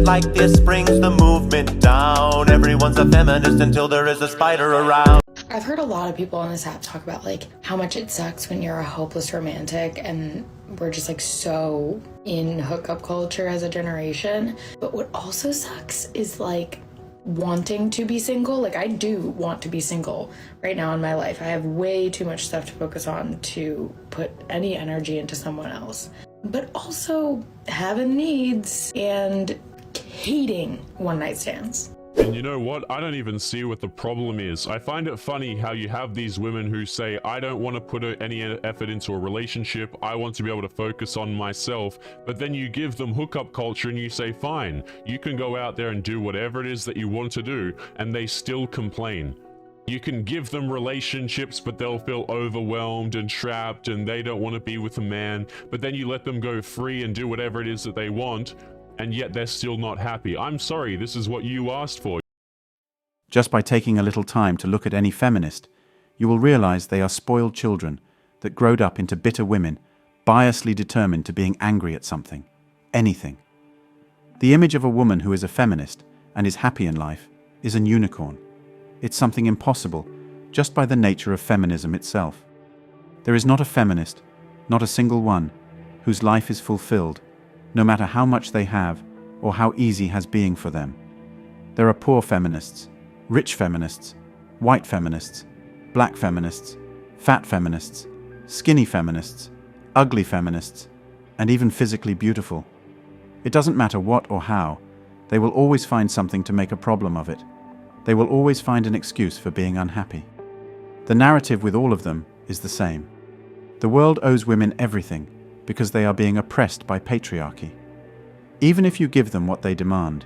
like this brings the movement down. Everyone's a feminist until there is a spider around. I've heard a lot of people on this app talk about like how much it sucks when you're a hopeless romantic, and we're just like so in hookup culture as a generation. But what also sucks is like wanting to be single. Like I do want to be single right now in my life. I have way too much stuff to focus on to put any energy into someone else. But also having needs and hating one night stands. And you know what? I don't even see what the problem is. I find it funny how you have these women who say, I don't want to put any effort into a relationship, I want to be able to focus on myself, but then you give them hookup culture and you say, fine, you can go out there and do whatever it is that you want to do, and they still complain. You can give them relationships, but they'll feel overwhelmed and trapped and they don't want to be with a man, but then you let them go free and do whatever it is that they want, and yet they're still not happy. I'm sorry, this is what you asked for. Just by taking a little time to look at any feminist, you will realize they are spoiled children that growed up into bitter women, biasly determined to being angry at something, anything. The image of a woman who is a feminist and is happy in life is an unicorn. It's something impossible, just by the nature of feminism itself. There is not a feminist, not a single one, whose life is fulfilled, no matter how much they have or how easy has being for them. There are poor feminists, rich feminists, white feminists, black feminists, fat feminists, skinny feminists, ugly feminists, and even physically beautiful. It doesn't matter what or how, they will always find something to make a problem of it. They will always find an excuse for being unhappy. The narrative with all of them is the same. The world owes women everything because they are being oppressed by patriarchy. Even if you give them what they demand,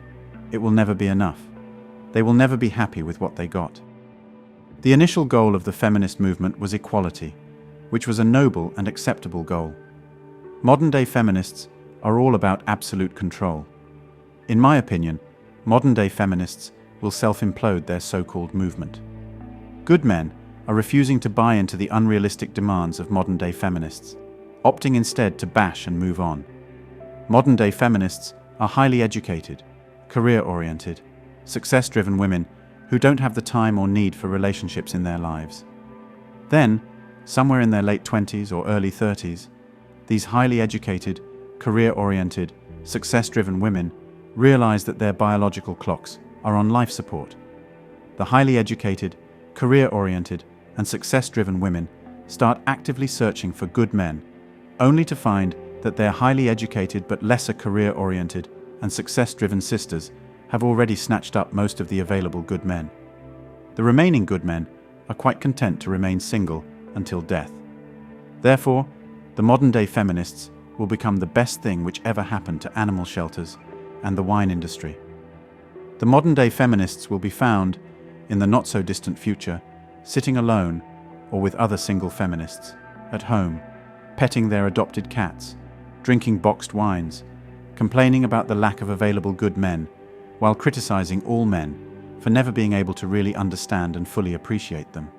it will never be enough. They will never be happy with what they got. The initial goal of the feminist movement was equality, which was a noble and acceptable goal. Modern-day feminists are all about absolute control. In my opinion, modern-day feminists will self-implode their so-called movement. Good men are refusing to buy into the unrealistic demands of modern-day feminists, opting instead to bash and move on. Modern-day feminists are highly educated, career-oriented, success-driven women who don't have the time or need for relationships in their lives. Then, somewhere in their late 20s or early 30s, these highly educated, career-oriented, success-driven women realize that their biological clocks are on life support. The highly educated, career-oriented, and success-driven women start actively searching for good men, only to find that their highly educated but lesser career-oriented and success-driven sisters have already snatched up most of the available good men. The remaining good men are quite content to remain single until death. Therefore, the modern-day feminists will become the best thing which ever happened to animal shelters and the wine industry. The modern-day feminists will be found, in the not-so-distant future, sitting alone or with other single feminists, at home, petting their adopted cats, drinking boxed wines, complaining about the lack of available good men, while criticizing all men for never being able to really understand and fully appreciate them.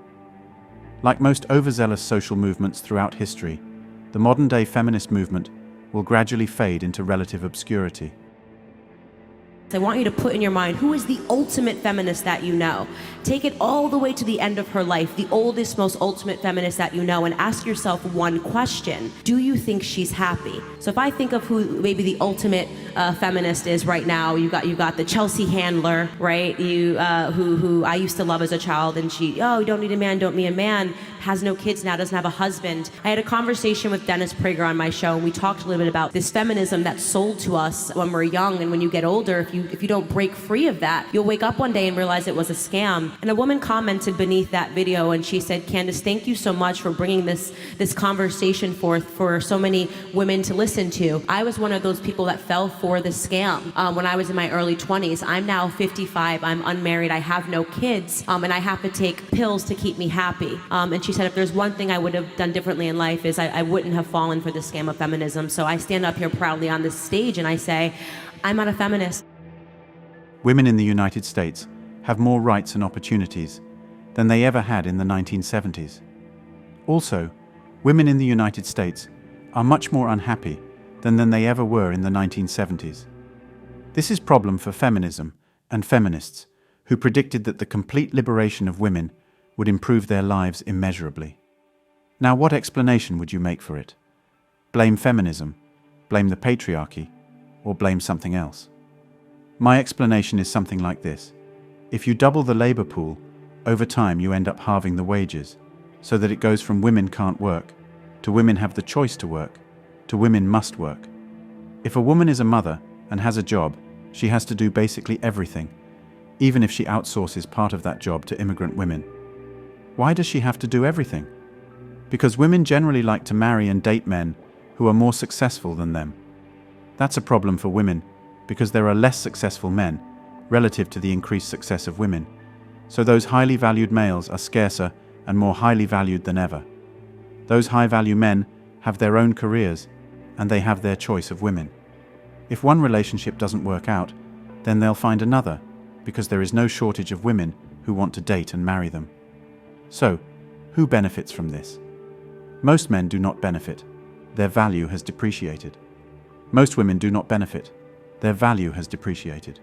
Like most overzealous social movements throughout history, the modern-day feminist movement will gradually fade into relative obscurity. I want you to put in your mind, who is the ultimate feminist that you know? Take it all the way to the end of her life, the oldest, most ultimate feminist that you know, and ask yourself one question. Do you think she's happy? So if I think of who maybe the ultimate feminist is right now, you got the Chelsea Handler, right? Who I used to love as a child, and she, you don't need a man, don't be a man, has no kids now, doesn't have a husband. I had a conversation with Dennis Prager on my show, and we talked a little bit about this feminism that's sold to us when we're young, and when you get older, if you don't break free of that, you'll wake up one day and realize it was a scam. And a woman commented beneath that video, and she said, Candace, thank you so much for bringing this conversation forth for so many women to listen to. I was one of those people that fell for the scam when I was in my early 20s. I'm now 55, I'm unmarried, I have no kids, and I have to take pills to keep me happy. And she said, if there's one thing I would have done differently in life is I wouldn't have fallen for the scam of feminism. So I stand up here proudly on this stage and I say, I'm not a feminist. Women in the United States have more rights and opportunities than they ever had in the 1970s. Also, women in the United States are much more unhappy than they ever were in the 1970s. This is a problem for feminism and feminists who predicted that the complete liberation of women would improve their lives immeasurably. Now, what explanation would you make for it? Blame feminism, blame the patriarchy, or blame something else? My explanation is something like this. If you double the labor pool, over time you end up halving the wages, so that it goes from women can't work, to women have the choice to work, to women must work. If a woman is a mother and has a job, she has to do basically everything, even if she outsources part of that job to immigrant women. Why does she have to do everything? Because women generally like to marry and date men who are more successful than them. That's a problem for women, because there are less successful men relative to the increased success of women, so those highly valued males are scarcer and more highly valued than ever. Those high-value men have their own careers, and they have their choice of women. If one relationship doesn't work out, then they'll find another, because there is no shortage of women who want to date and marry them. So, who benefits from this? Most men do not benefit. Their value has depreciated. Most women do not benefit. Their value has depreciated.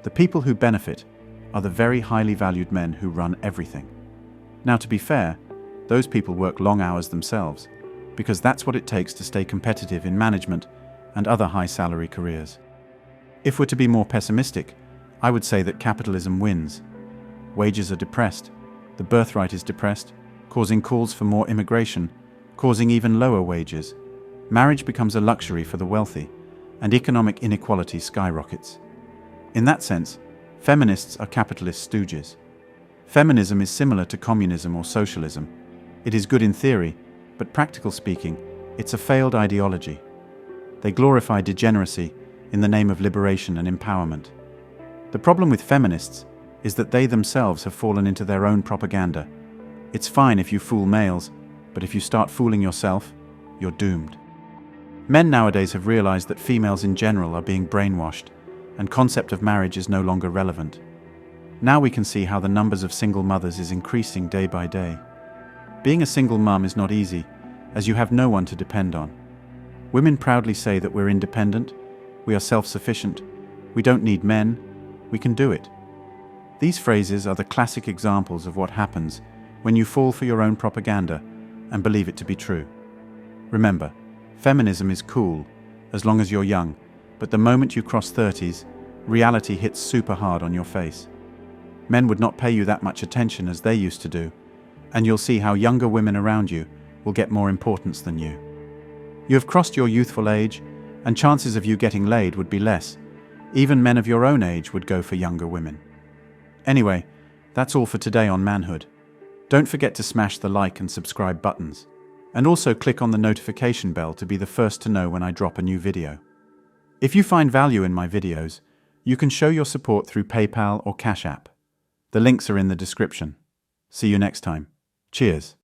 The people who benefit are the very highly valued men who run everything. Now, to be fair, those people work long hours themselves, because that's what it takes to stay competitive in management and other high-salary careers. If we're to be more pessimistic, I would say that capitalism wins. Wages are depressed, the birthright is depressed, causing calls for more immigration, causing even lower wages. Marriage becomes a luxury for the wealthy, and economic inequality skyrockets. In that sense, feminists are capitalist stooges. Feminism is similar to communism or socialism. It is good in theory, but practical speaking, it's a failed ideology. They glorify degeneracy in the name of liberation and empowerment. The problem with feminists is that they themselves have fallen into their own propaganda. It's fine if you fool males, but if you start fooling yourself, you're doomed. Men nowadays have realized that females in general are being brainwashed, and concept of marriage is no longer relevant. Now we can see how the numbers of single mothers is increasing day by day. Being a single mum is not easy, as you have no one to depend on. Women proudly say that we're independent, we are self-sufficient, we don't need men, we can do it. These phrases are the classic examples of what happens when you fall for your own propaganda and believe it to be true. Remember, feminism is cool as long as you're young, but the moment you cross 30s, reality hits super hard on your face. Men would not pay you that much attention as they used to do, and you'll see how younger women around you will get more importance than you. You have crossed your youthful age, and chances of you getting laid would be less. Even men of your own age would go for younger women. Anyway, that's all for today on Manhood. Don't forget to smash the like and subscribe buttons, and also click on the notification bell to be the first to know when I drop a new video. If you find value in my videos, you can show your support through PayPal or Cash App. The links are in the description. See you next time. Cheers.